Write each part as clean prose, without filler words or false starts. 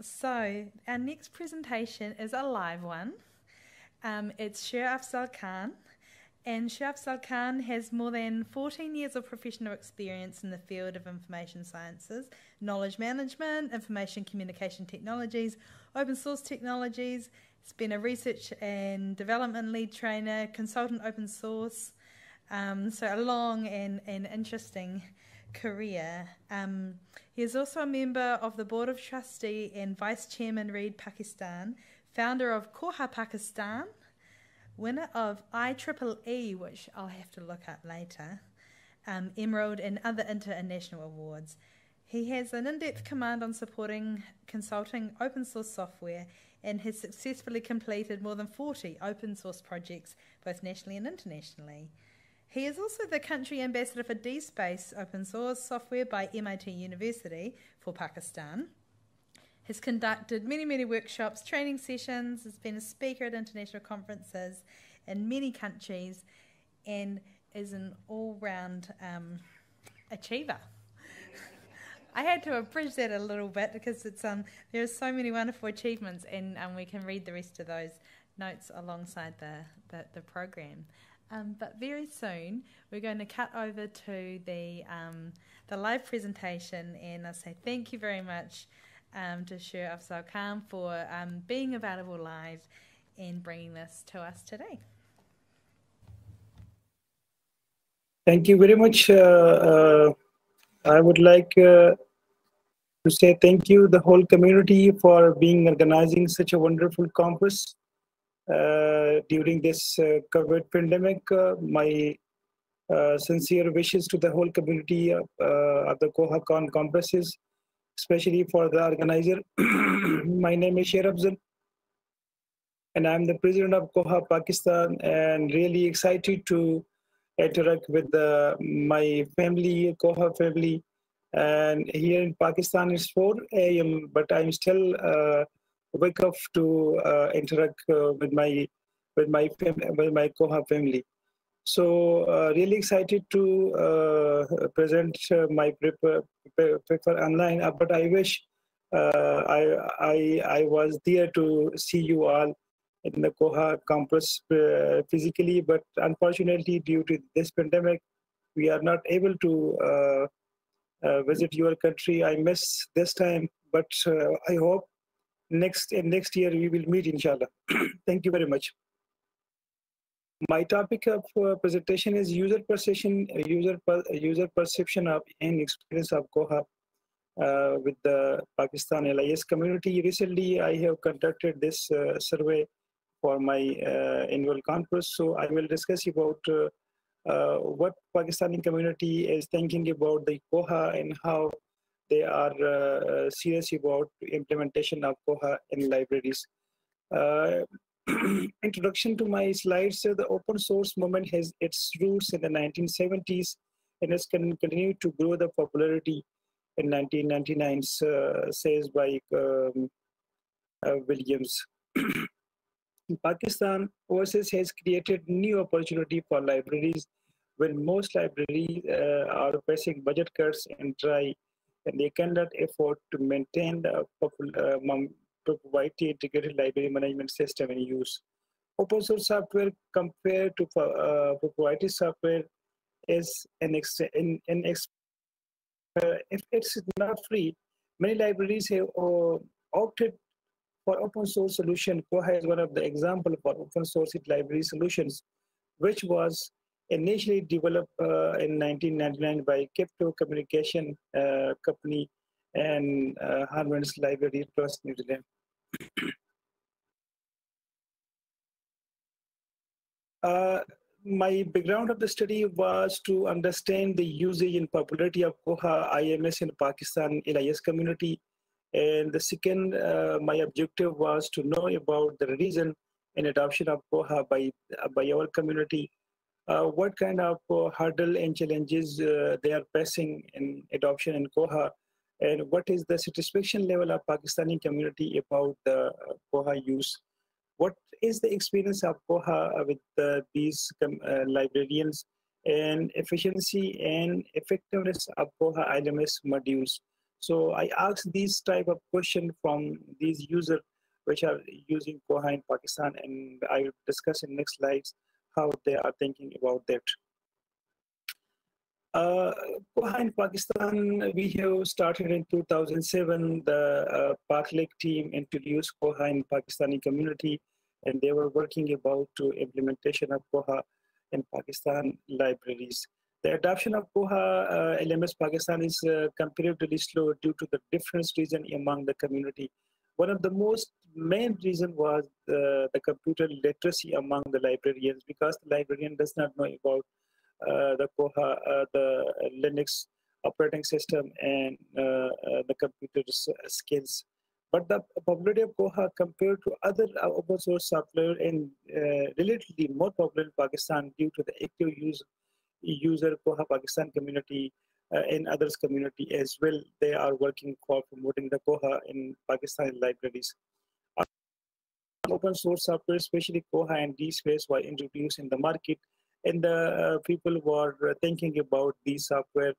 So our next presentation is a live one. It's Sher Afzal Khan, and Sher Afzal Khan has more than 14 years of professional experience in the field of information sciences, knowledge management, information communication technologies, open source technologies. He's been a research and development lead trainer, consultant open source, so a long and interesting career. He is also a member of the Board of Trustee and Vice Chairman Read Pakistan, founder of Kohacon Pakistan, winner of IEEE, which I'll have to look up later, Emerald and other international awards. He has an in-depth command on supporting consulting open source software and has successfully completed more than 40 open source projects, both nationally and internationally. He is also the country ambassador for DSpace open source software by MIT University for Pakistan. Has conducted many workshops, training sessions, has been a speaker at international conferences in many countries, and is an all-round achiever. I had to abridge that a little bit because it's there are so many wonderful achievements, and we can read the rest of those notes alongside the program. But very soon we're going to cut over to the live presentation, and I'll say thank you very much to Sher Afzal Khan for being available live and bringing this to us today. Thank you very much. I would like to say thank you the whole community for organizing such a wonderful conference. During this COVID pandemic, my sincere wishes to the whole community of the Kohacon conferences, especially for the organizer. My name is Sher Afzal, and I'm the president of Kohacon Pakistan, and really excited to interact with my family, Kohacon family. And here in Pakistan it's 4 a.m., but I'm still wake up to interact with my Kohacon family. So really excited to present my paper online. But I wish I was there to see you all in the Kohacon campus physically. But unfortunately, due to this pandemic, we are not able to visit your country. I miss this time, but I hope next year we will meet, inshallah. Thank you very much. My topic of presentation is user perception of and experience of Kohacon with the Pakistan LIS community. Recently, I have conducted this survey for my annual conference, so I will discuss about what Pakistani community is thinking about the Kohacon and how they are serious about implementation of Kohacon in libraries. Introduction to my slides. The open source movement has its roots in the 1970s and has continued to grow the popularity in 1999, says by Williams. In Pakistan, OSS has created new opportunity for libraries when most libraries are facing budget cuts and they cannot afford to maintain the proprietary integrated library management system in use. Open source software compared to proprietary software is if it's not free, many libraries have opted for open source solution. Kohacon is one of the examples for open source library solutions, which was initially developed in 1999 by Crypto Communication Company and Harvard's Library Trust, New Zealand. My background of the study was to understand the usage and popularity of Kohacon IMS in Pakistan LIS community. And the second, my objective was to know about the reason and adoption of Kohacon by our community. What kind of hurdle and challenges they are facing in adoption in Kohacon, and what is the satisfaction level of Pakistani community about the Kohacon use. What is the experience of Kohacon with these librarians, and efficiency and effectiveness of Kohacon LMS modules. So I asked these type of question from these users which are using Koha in Pakistan, and I will discuss in next slides how they are thinking about that. Uh, Koha in Pakistan, we have started in 2007. The Paklik team introduced Koha in Pakistani community, and they were working about to implementation of Koha in Pakistan libraries. The adoption of Koha LMS Pakistan is comparatively slow due to the difference reason among the community. One of the most main reason was the computer literacy among the librarians, because the librarian does not know about the Koha, the Linux operating system, and the computer skills. But the popularity of Koha compared to other open source software and relatively more popular in Pakistan due to the active user Koha Pakistan community and others community as well. They are working for promoting the Koha in Pakistan libraries. Open source software, especially Koha and DSpace, were introduced in the market, and the people were thinking about these software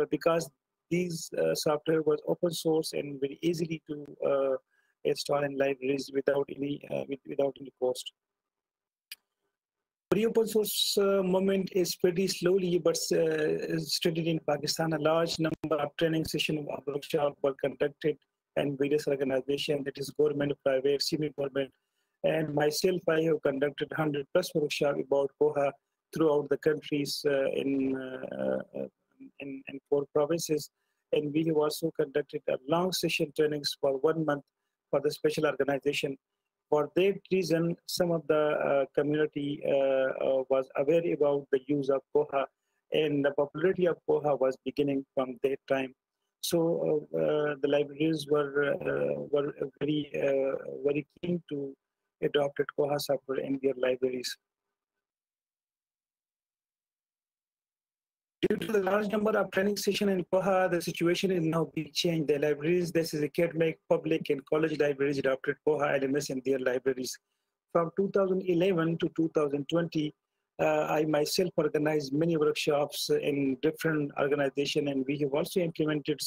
because these software was open source and very easily to install in libraries without any cost. Free open source movement is pretty slowly but steady in Pakistan. A large number of training sessions of workshops were conducted, and various organizations, that is government, private, semi-government, and myself, I have conducted 100+ workshops about Koha throughout the countries in 4 provinces. And we have also conducted a long session trainings for 1 month for the special organization. For that reason, some of the community was aware about the use of Koha, and the popularity of Koha was beginning from that time. So the libraries were very keen to adopt Koha software in their libraries. Due to the large number of training sessions in Koha, the situation is now being changed. The libraries, this is academic, public, and college libraries adopted Koha LMS in their libraries. From 2011 to 2020, I myself organized many workshops in different organizations, and we have also implemented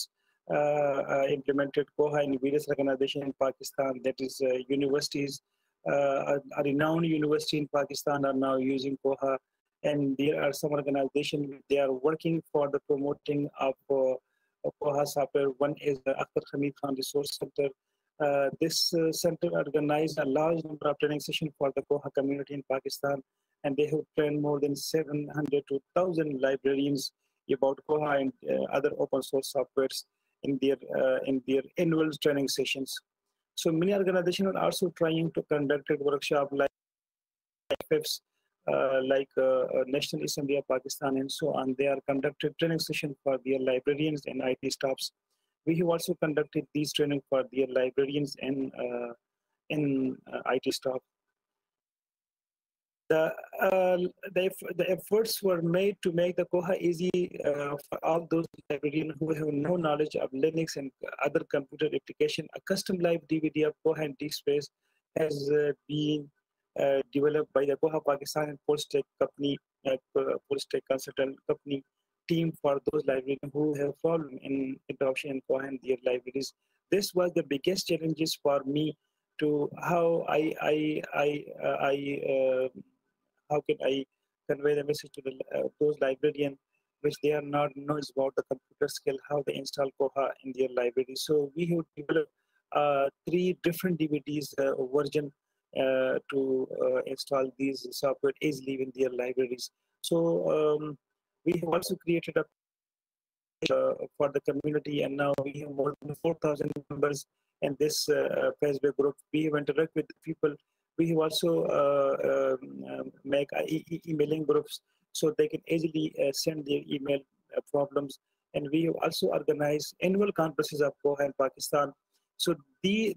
Koha in various organizations in Pakistan. That is, universities, a renowned university in Pakistan are now using Koha. And there are some organizations, they are working for the promoting of Koha software. One is the Kohacon20 Resource Center. This center organized a large number of training sessions for the Koha community in Pakistan, and they have trained more than 700 to 1,000 librarians about Koha and other open source softwares in their annual training sessions. So many organizations are also trying to conduct a workshop like FFs, National Assembly of Pakistan and so on. They are conducted training sessions for their librarians and IT staffs. We have also conducted these training for their librarians and IT staff. The efforts were made to make the Koha easy for all those librarians who have no knowledge of Linux and other computer application. A custom live DVD of Koha and DSpace has been developed by the Koha Pakistan and Full-Stack company, Full-Stack consultant company team for those librarians who have problem in adoption in Koha and their libraries. This was the biggest challenges for me to how how can I convey the message to those librarians which they are not knows about the computer skill, how they install Koha in their library. So we have developed 3 different DVDs version to install these software easily in their libraries. So we have also created a for the community, and now we have more than 4,000 members in this Facebook group. We have interact with people. We have also make emailing groups so they can easily send their email problems. And we have also organized annual conferences of Koha in Pakistan. So due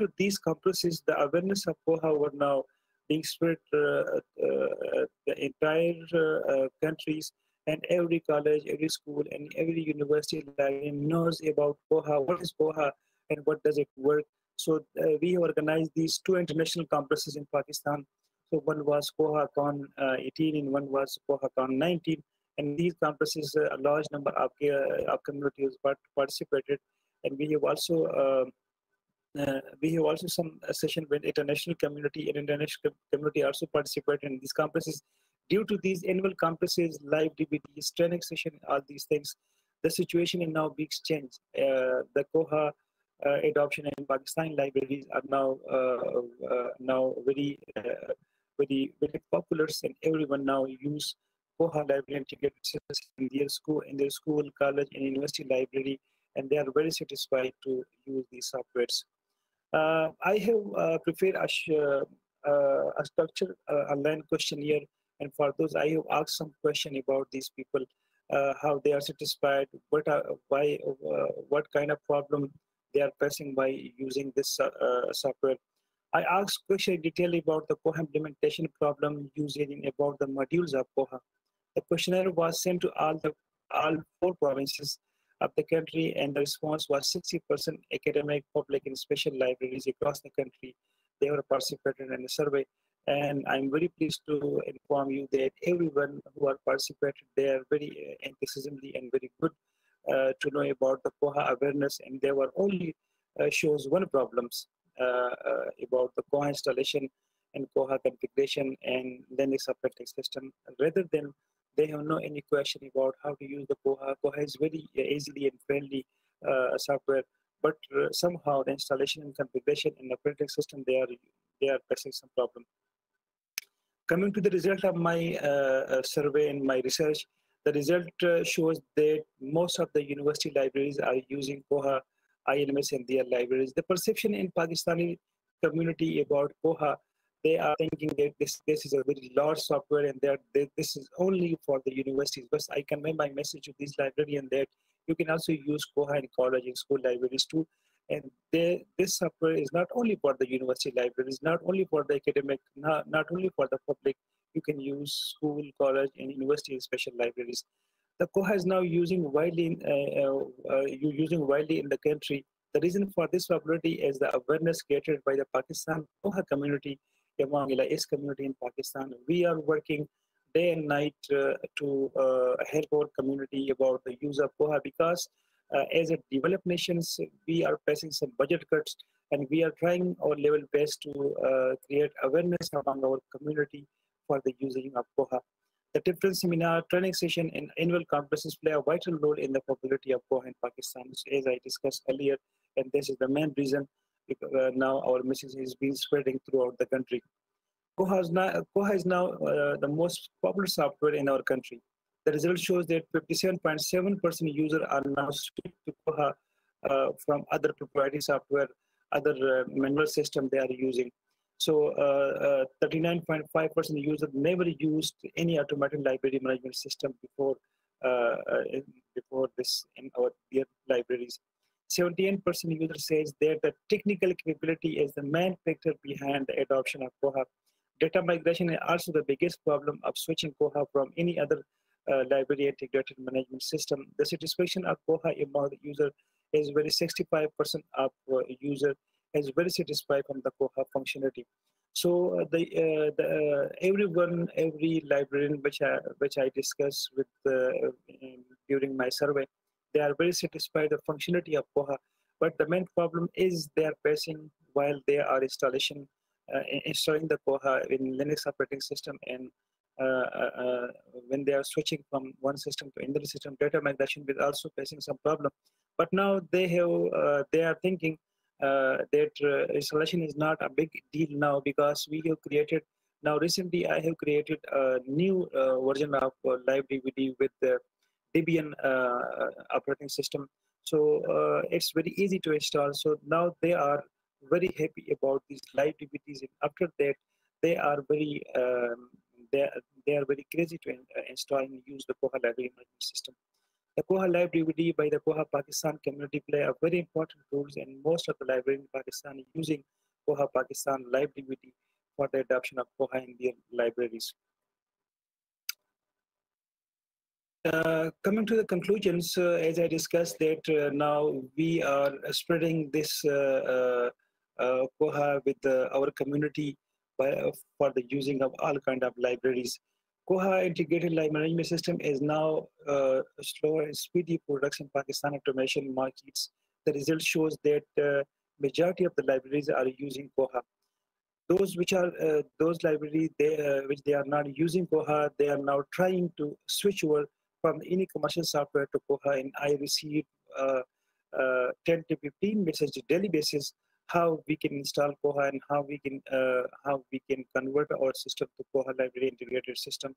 to these conferences, the awareness of Koha were now being spread the entire countries, and every college, every school, and every university knows about Koha, what is Koha, and what does it work. So we organized these 2 international conferences in Pakistan. So one was Kohacon 18 and one was Kohacon 19. And these conferences, a large number of communities participated, and we have also some session with international community, and international community also participated in these conferences. Due to these annual conferences, live DVDs, training session, all these things, the situation is now big change. The Koha adoption in Pakistan libraries are now very popular, and everyone now use Koha library integrated systems in their school, college, and university library, and they are very satisfied to use these softwares. I have prepared a structured online questionnaire, and for those I have asked some question about these people, how they are satisfied, what kind of problem they are facing by using this software. I asked question in detail about the Koha implementation problem using about the modules of Koha. The questionnaire was sent to all 4 provinces of the country, and the response was 60% academic, public, and special libraries across the country. They were participating in the survey, and I'm very pleased to inform you that everyone who are participated, they are very enthusiastically and very good to know about the Koha awareness, and they were only shows one problems about the Koha installation and Koha configuration and Linux operating system, rather than they have no any question about how to use the Koha. Koha is very easily and friendly software, but somehow the installation and configuration and operating system, they are facing some problem. Coming to the result of my survey and my research, the result shows that most of the university libraries are using Koha INMS in their libraries. The perception in Pakistani community about Koha, they are thinking that this is a very large software and this is only for the universities. But I convey my message to this librarian that you can also use Koha in college and school libraries too. And this software is not only for the university libraries, not only for the academic, not only for the public. You can use school, college, and university and special libraries. The Koha is now using widely in the country. The reason for this popularity is the awareness created by the Pakistan Koha community among LIS community in Pakistan. We are working day and night to help our community about the use of Koha, because as a developed nations, we are facing some budget cuts, and we are trying our level best to create awareness among our community for the using of Koha. The different seminar, training session, and annual conferences play a vital role in the popularity of Koha in Pakistan, as I discussed earlier, and this is the main reason now our message is being spreading throughout the country. Koha is now the most popular software in our country. The result shows that 57.7% users are now switched to Koha from other proprietary software, other manual system they are using. So 39.5% users never used any automated library management system before this in their libraries. 78% user says that the technical capability is the main factor behind the adoption of Koha. Data migration is also the biggest problem of switching Koha from any other library integrated management system. The satisfaction of Koha among the user is very 65% of user is very satisfied from the Koha functionality. So every librarian which I discussed with during my survey, they are very satisfied the functionality of Koha. But the main problem is they are facing while they are installing the Koha in Linux operating system, and when they are switching from one system to another system, data migration is also facing some problem. But now they are thinking that installation is not a big deal now, because we have created now recently I have created a new version of live DVD with the Debian operating system. So it's very easy to install. So now they are very happy about these live DVDs, and after that they are very they are very crazy to install and use the Koha library management system. The Koha Live DVD by the Koha Pakistan community play a very important role, and most of the libraries in Pakistan using Koha Pakistan Live DVD for the adoption of Koha in their libraries. Coming to the conclusions, as I discussed that now we are spreading this Koha with our community for the using of all kind of libraries. Koha integrated live management system is now slow and speedy products in Pakistan automation markets. The result shows that majority of the libraries are using Koha. Those which are those libraries which they are not using Koha, they are now trying to switch over from any commercial software to Koha. And I receive 10 to 15 messages daily basis how we can install Koha and how we can convert our system to Koha library integrated system.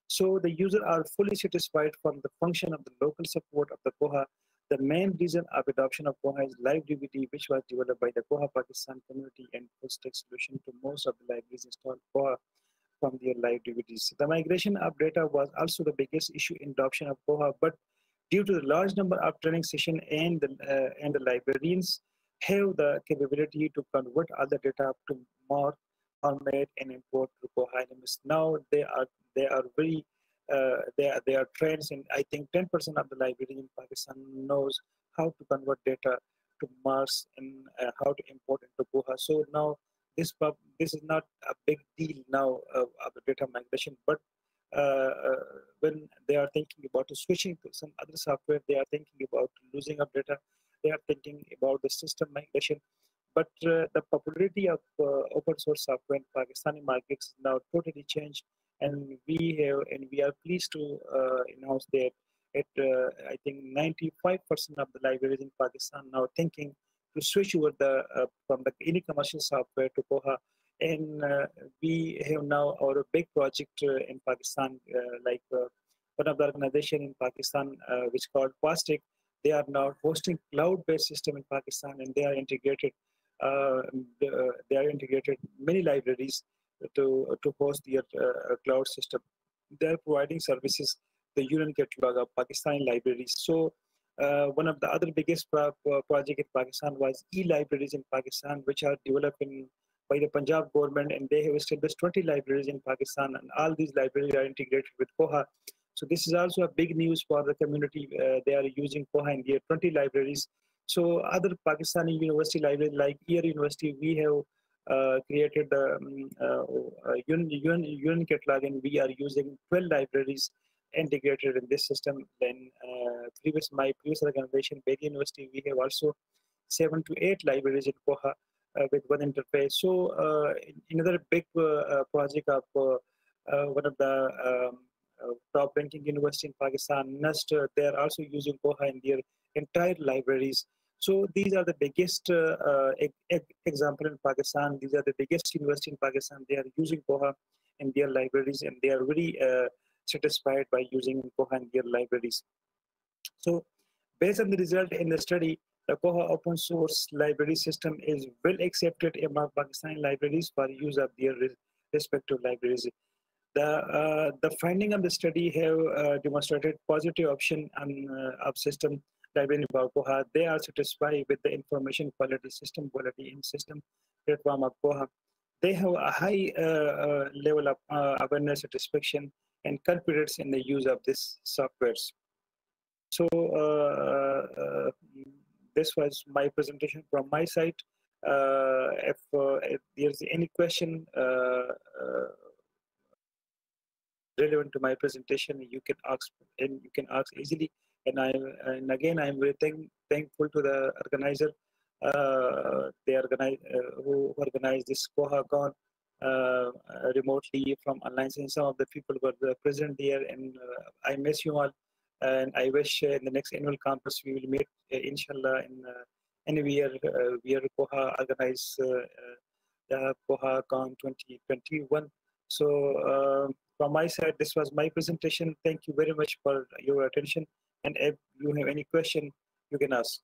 So the user are fully satisfied from the function of the local support of the Koha. The main reason of adoption of Koha is live DVD, which was developed by the Koha Pakistan community and full stack solution to most of the libraries installed Koha from their live DVDs. The migration of data was also the biggest issue in adoption of Koha, but due to the large number of training sessions and the librarians have the capability to convert all the data to more format and import to Koha elements. Now they are very they are trained, and I think 10% of the library in Pakistan knows how to convert data to Mars and how to import into Koha. So now this is not a big deal now of the data migration, but when they are thinking about switching to some other software, they are thinking about losing of data, they are thinking about the system migration. But the popularity of open source software in Pakistani markets is now totally changed, and we are pleased to announce that I think 95% of the libraries in Pakistan now thinking to switch over from the any commercial software to Koha. And we have now our big project in Pakistan, one of the organization in Pakistan, which called Plastic. They are now hosting cloud-based system in Pakistan, and they are integrated. They are integrated many libraries to host their cloud system. They are providing services the Union Catalog of Pakistani libraries. So one of the other biggest project in Pakistan was e-libraries in Pakistan, which are developing by the Punjab government, and they have established 20 libraries in Pakistan, and all these libraries are integrated with Koha. So this is also a big news for the community. They are using Koha in their 20 libraries. So other Pakistani university libraries like Ear University, we have created the Union Catalog, and we are using 12 libraries integrated in this system. Then my previous organization, Berry University, we have also 7 to 8 libraries in Koha with one interface. So another big project of one of the top ranking university in Pakistan, NUST, they are also using Koha in their entire libraries. So these are the biggest example in Pakistan. These are the biggest university in Pakistan. They are using Koha in their libraries, and they are very satisfied by using Koha in their libraries. So based on the result in the study, the Koha open source library system is well accepted among Pakistani libraries for use of their respective libraries. The finding of the study have demonstrated positive option of system library about Koha. They are satisfied with the information quality, system quality, and system platform of Koha. They have a high level of awareness, satisfaction, and confidence in the use of these softwares. So this was my presentation from my side. If there's any question relevant to my presentation, you can ask easily. And again, I'm very thankful to the organizer. Who organized this Kohacon remotely from online. And some of the people were present there, and I miss you all. And I wish in the next annual conference we will meet, inshallah, in anywhere where Koha organize the Kohacon 2021. So from my side, this was my presentation. Thank you very much for your attention. And if you have any question, you can ask.